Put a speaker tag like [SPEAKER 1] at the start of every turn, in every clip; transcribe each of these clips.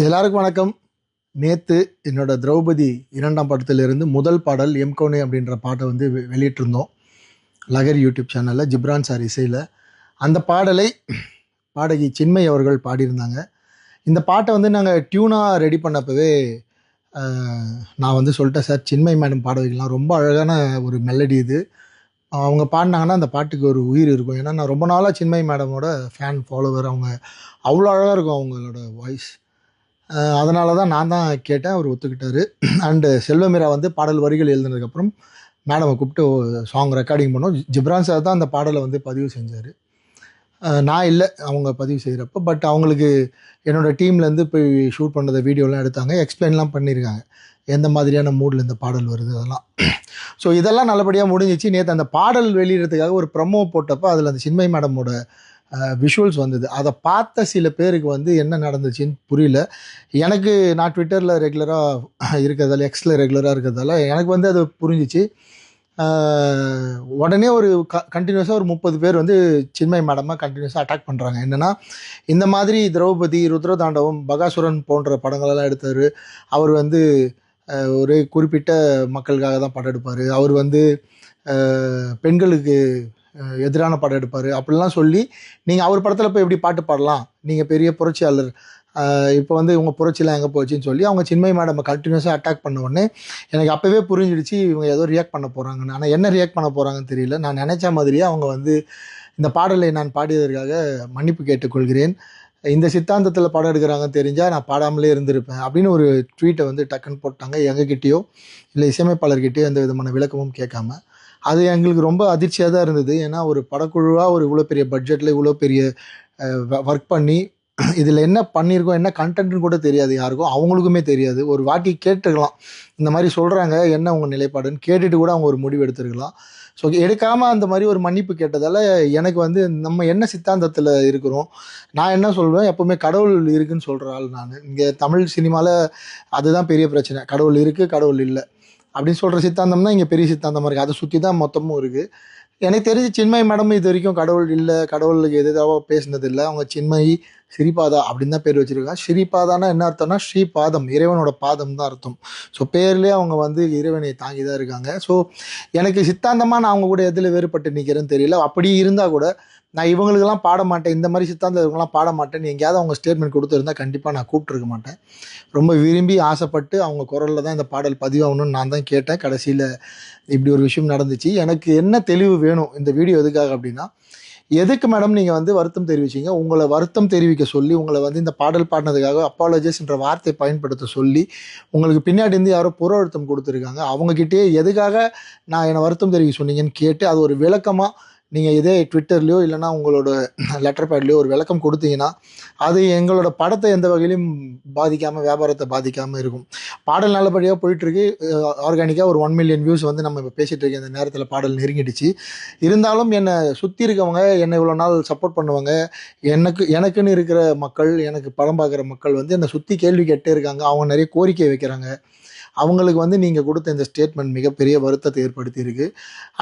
[SPEAKER 1] எல்லாருக்கும் வணக்கம். நேற்று என்னோட திரௌபதி 2ஆம் படத்திலிருந்து முதல் பாடல் எம்கோனே அப்படின்ற பாட்டை வந்து வெளியிட்டிருந்தோம் லகர் யூடியூப் சேனலில் ஜிப்ரான் சார் இசையில். அந்த பாடலை பாடகி சின்மை அவர்கள் பாடியிருந்தாங்க. இந்த பாட்டை வந்து நாங்கள் டியூனாக ரெடி பண்ணப்பவே நான் வந்து சொல்லிட்டேன், சார் சின்மை மேடம் பாட வைக்கலாம், ரொம்ப அழகான ஒரு மெலடி இது, அவங்க பாடினாங்கன்னா அந்த பாட்டுக்கு ஒரு உயிர் இருக்கும். ஏன்னா நான் ரொம்ப நாளாக சின்மை மேடமோட ஃபேன் ஃபாலோவர். அவங்க அவ்வளோ அழகாக இருக்கும் அவங்களோட வாய்ஸ். அதனால தான் நான் தான் கேட்டேன், அவர் ஒத்துக்கிட்டார். அண்டு செல்வமீரா வந்து பாடல் வரிகள் எழுதினதுக்கப்புறம் மேடமை கூப்பிட்டு சாங் ரெக்கார்டிங் பண்ணோம். ஜிப்ரான் சார் தான் அந்த பாடலை வந்து பதிவு செஞ்சார், நான் இல்லை அவங்க பதிவு செய்கிறப்ப. பட் அவங்களுக்கு என்னோடய டீம்லேருந்து போய் ஷூட் பண்ணுறத வீடியோலாம் எடுத்தாங்க, எக்ஸ்பிளைன்லாம் பண்ணியிருக்காங்க எந்த மாதிரியான மூடில் இந்த பாடல் வருது அதெல்லாம். ஸோ இதெல்லாம் நல்லபடியாக முடிஞ்சிச்சு. நேற்று அந்த பாடல் வெளியிடறதுக்காக ஒரு ப்ரமோ போட்டப்போ அதில் அந்த சின்மை மேடமோட விஷுவல்ஸ் வந்தது. அதை பார்த்த சில பேருக்கு வந்து என்ன நடந்துச்சுன்னு புரியல. எனக்கு நான் ட்விட்டரில் ரெகுலராக இருக்கிறதால, எக்ஸில் ரெகுலராக இருக்கிறதால எனக்கு வந்து அது புரிஞ்சிச்சு. உடனே ஒரு கண்டினியூஸாக ஒரு 30 பேர் வந்து சின்மை மேடமாக கண்டினியூஸாக அட்டாக் பண்ணுறாங்க. என்னென்னா, இந்த மாதிரி திரௌபதி, ருத்ரதாண்டவம், பகாசுரன் போன்ற படங்களெல்லாம் எடுத்தார். அவர் வந்து ஒரு குறிப்பிட்ட மக்களுக்காக தான் படம் எடுப்பார், அவர் வந்து பெண்களுக்கு எதிரான படம் எடுப்பார் அப்படிலாம் சொல்லி, நீங்கள் அவர் படத்தில் போய் எப்படி பாட்டு பாடலாம், நீங்கள் பெரிய புரட்சியாளர், இப்போ வந்து இவங்க புரட்சியெலாம் எங்கே போச்சுன்னு சொல்லி அவங்க சின்மை மேடம் கண்டினியூஸாக அட்டாக் பண்ண உடனே எனக்கு அப்போவே புரிஞ்சிடுச்சு இவங்க ஏதோ ரியாக்ட் பண்ண போகிறாங்கன்னு. ஆனால் என்ன ரியாக்ட் பண்ண போகிறாங்கன்னு தெரியல. நான் நினச்ச மாதிரியே அவங்க வந்து இந்த பாடலை நான் பாடியதற்காக மன்னிப்பு கேட்டுக்கொள்கிறேன், இந்த சித்தாந்தத்தில் படம் எடுக்கிறாங்கன்னு தெரிஞ்சால் நான் பாடாமலே இருந்திருப்பேன் அப்படின்னு ஒரு ட்வீட்டை வந்து டக்குன்னு போட்டாங்க. எங்ககிட்டயோ இல்லை இசையமைப்பாளர்கிட்டயோ எந்த விதமான விளக்கமும் கேட்காம. அது எங்களுக்கு ரொம்ப அதிர்ச்சியாக தான் இருந்தது. ஏன்னா ஒரு படக்குழுவாக ஒரு இவ்வளோ பெரிய பட்ஜெட்டில் இவ்வளோ பெரிய ஒர்க் பண்ணி இதில் என்ன பண்ணியிருக்கோம், என்ன கண்டென்ட்னு கூட தெரியாது யாருக்கும், அவங்களுக்குமே தெரியாது. ஒரு வாட்டி கேட்டுருக்கலாம், இந்த மாதிரி சொல்கிறாங்க என்ன உங்கள் நிலைப்பாடுன்னு கேட்டுட்டு கூட அவங்க ஒரு முடிவு எடுத்துருக்கலாம். ஸோ எடுக்காமல் அந்த மாதிரி ஒரு மன்னிப்பு கேட்டதால் எனக்கு வந்து நம்ம என்ன சித்தாந்தத்தில் இருக்கிறோம், நான் என்ன சொல்வேன், எப்போவுமே கடவுள் இருக்குதுன்னு சொல்கிற ஆள் நான். இங்கே தமிழ் சினிமாவில் அதுதான் பெரிய பிரச்சனை, கடவுள் இருக்குது கடவுள் இல்லை அப்படின்னு சொல்கிற சித்தாந்தம் தான் இங்கே பெரிய சித்தாந்தமாக இருக்குது. அதை சுற்றி தான் மொத்தமும் இருக்குது. எனக்கு தெரிஞ்சு சின்மை மேடம் இது வரைக்கும் கடவுள் இல்லை, கடவுளுக்கு எதிராக பேசினது இல்லை. அவங்க சின்மை ஸ்ரீபாதா அப்படின்னு தான் பேர் வச்சுருக்காங்க. ஸ்ரீபாதானா என்ன அர்த்தம்னா ஸ்ரீபாதம், இறைவனோட பாதம் தான் அர்த்தம். ஸோ பேர்லேயே அவங்க வந்து இறைவனை தாங்கி தான் இருக்காங்க. ஸோ எனக்கு சித்தாந்தமாக நான் அவங்க கூட எதில் வேறுபட்டு நிற்கிறேன்னு தெரியல. அப்படி இருந்தால் கூட நான் இவங்களுக்கெல்லாம் பாட மாட்டேன், இந்த மாதிரி சித்தாந்தம் இவங்கெல்லாம் பாட மாட்டேன்னு எங்கேயாவது அவங்க ஸ்டேட்மெண்ட் கொடுத்துருந்தா கண்டிப்பாக நான் கூப்பிட்ருக்க மாட்டேன். ரொம்ப விரும்பி ஆசைப்பட்டு அவங்க குரலில் தான் இந்த பாடல் பதிவாகணும்னு நான் தான் கேட்டேன். கடைசியில் இப்படி ஒரு விஷயம் நடந்துச்சு. எனக்கு என்ன தெளிவு வேணும் இந்த வீடியோ எதுக்காக அப்படின்னா, எதுக்கு மேடம் நீங்கள் வந்து வருத்தம் தெரிவிச்சிங்க, உங்களை வருத்தம் தெரிவிக்க சொல்லி, உங்களை வந்து இந்த பாடல் பாடினதுக்காக அப்பாலஜிஸ்ன்ற வார்த்தையை பயன்படுத்த சொல்லி உங்களுக்கு பின்னாடி இருந்து யாரோ புற அழுத்தம் கொடுத்துருக்காங்க, அவங்கக்கிட்டே எதுக்காக நான் என்னை வருத்தம் தெரிவிக்க சொன்னீங்கன்னு கேட்டு அது ஒரு விளக்கமாக நீங்கள் இதே ட்விட்டர்லையோ இல்லைனா உங்களோட லெட்டர் பேட்லேயோ ஒரு விளக்கம் கொடுத்தீங்கன்னா அது எங்களோட படத்தை எந்த வகையிலும் பாதிக்காமல், வியாபாரத்தை பாதிக்காமல் இருக்கும். பாடல் நல்லபடியாக போயிட்டுருக்கு, ஆர்கானிக்காக ஒரு 1 மில்லியன் வியூஸ் வந்து நம்ம இப்போ பேசிகிட்டு இருக்க இந்த நேரத்தில் பாடல் நெருங்கிடுச்சு. இருந்தாலும் என்னை சுற்றி இருக்கவங்க, என்னை இவ்வளோ நாள் சப்போர்ட் பண்ணுவாங்க, எனக்குன்னு இருக்கிற மக்கள், எனக்கு படம் பார்க்குற மக்கள் வந்து என்னை சுற்றி கேள்வி கேட்டே இருக்காங்க. அவங்க நிறைய கோரிக்கை வைக்கிறாங்க. அவங்களுக்கு வந்து நீங்கள் கொடுத்த இந்த ஸ்டேட்மெண்ட் மிகப்பெரிய வருத்தத்தை ஏற்படுத்தியிருக்கு.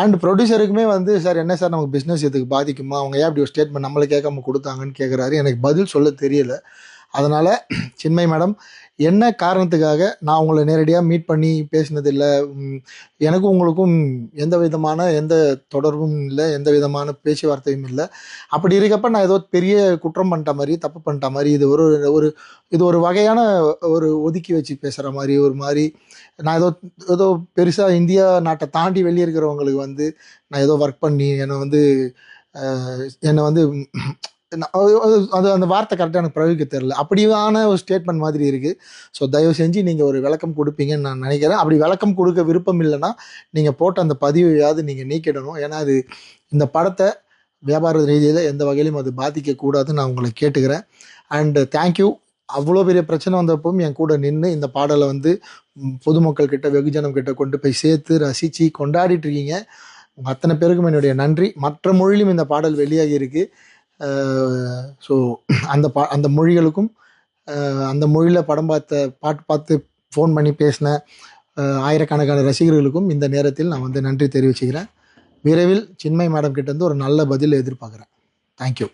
[SPEAKER 1] அண்ட் ப்ரொடியூசருக்குமே வந்து, சார் என்ன சார் நமக்கு பிஸ்னஸ் இதுக்கு பாதிக்குமா, அவங்க ஏன் அப்படி ஒரு ஸ்டேட்மெண்ட் நம்மளை கேட்காம கொடுத்தாங்கன்னு கேட்குறாரு. எனக்கு பதில் சொல்ல தெரியல. அதனால் சின்மை மேடம் என்ன காரணத்துக்காக நான் உங்களை நேரடியாக மீட் பண்ணி பேசினதில்லை, எனக்கும் உங்களுக்கும் எந்த விதமான எந்த தொடர்பும் இல்லை, எந்த விதமான பேச்சுவார்த்தையும் இல்லை. அப்படி இருக்கப்போ நான் ஏதோ பெரிய குற்றம் பண்ணிட்ட மாதிரி, தப்பு பண்ணிட்ட மாதிரி, இது ஒரு வகையான ஒரு ஒதுக்கி வச்சு பேசுகிற மாதிரி, ஒரு மாதிரி நான் ஏதோ பெருசாக இந்தியா நாட்டை தாண்டி வெளியே இருக்கிறவங்களுக்கு வந்து நான் ஏதோ ஒர்க் பண்ணி என்னை வந்து அது அந்த வார்த்தை கரெக்டாக எனக்கு பிரயோகிக்க தெரில, அப்படியான ஒரு ஸ்டேட்மெண்ட் மாதிரி இருக்குது. ஸோ தயவு செஞ்சு நீங்கள் ஒரு விளக்கம் கொடுப்பீங்கன்னு நான் நினைக்கிறேன். அப்படி விளக்கம் கொடுக்க விருப்பம் இல்லைன்னா நீங்கள் போட்ட அந்த பதிவையாவது நீங்கள் நீக்கிடணும். ஏன்னா அது இந்த படத்தை வியாபார ரீதியில் எந்த வகையிலும் அது பாதிக்கக்கூடாதுன்னு நான் உங்களை கேட்டுக்கிறேன். And thank you. அவ்வளோ பெரிய பிரச்சனை வந்தப்பவும் என் கூட நின்று இந்த பாடலை வந்து பொதுமக்கள் கிட்ட, வெகுஜனம் கிட்ட கொண்டு போய் சேர்த்து ரசித்து கொண்டாடிட்டு இருக்கீங்க. உங்கள் அத்தனை பேருக்கும் என்னுடைய நன்றி. மற்ற மொழியிலும் இந்த பாடல் வெளியாகி இருக்குது. ஸோ அந்த மொழிகளுக்கும், அந்த மொழியில் பாட்டு பார்த்து ஃபோன் பண்ணி பேசின ஆயிரக்கணக்கான ரசிகர்களுக்கும் இந்த நேரத்தில் நான் வந்து நன்றி தெரிவிச்சுக்கிறேன். விரைவில் சின்மை மேடம் கிட்டேருந்து ஒரு நல்ல பதில் எதிர்பார்க்குறேன். தேங்க்யூ.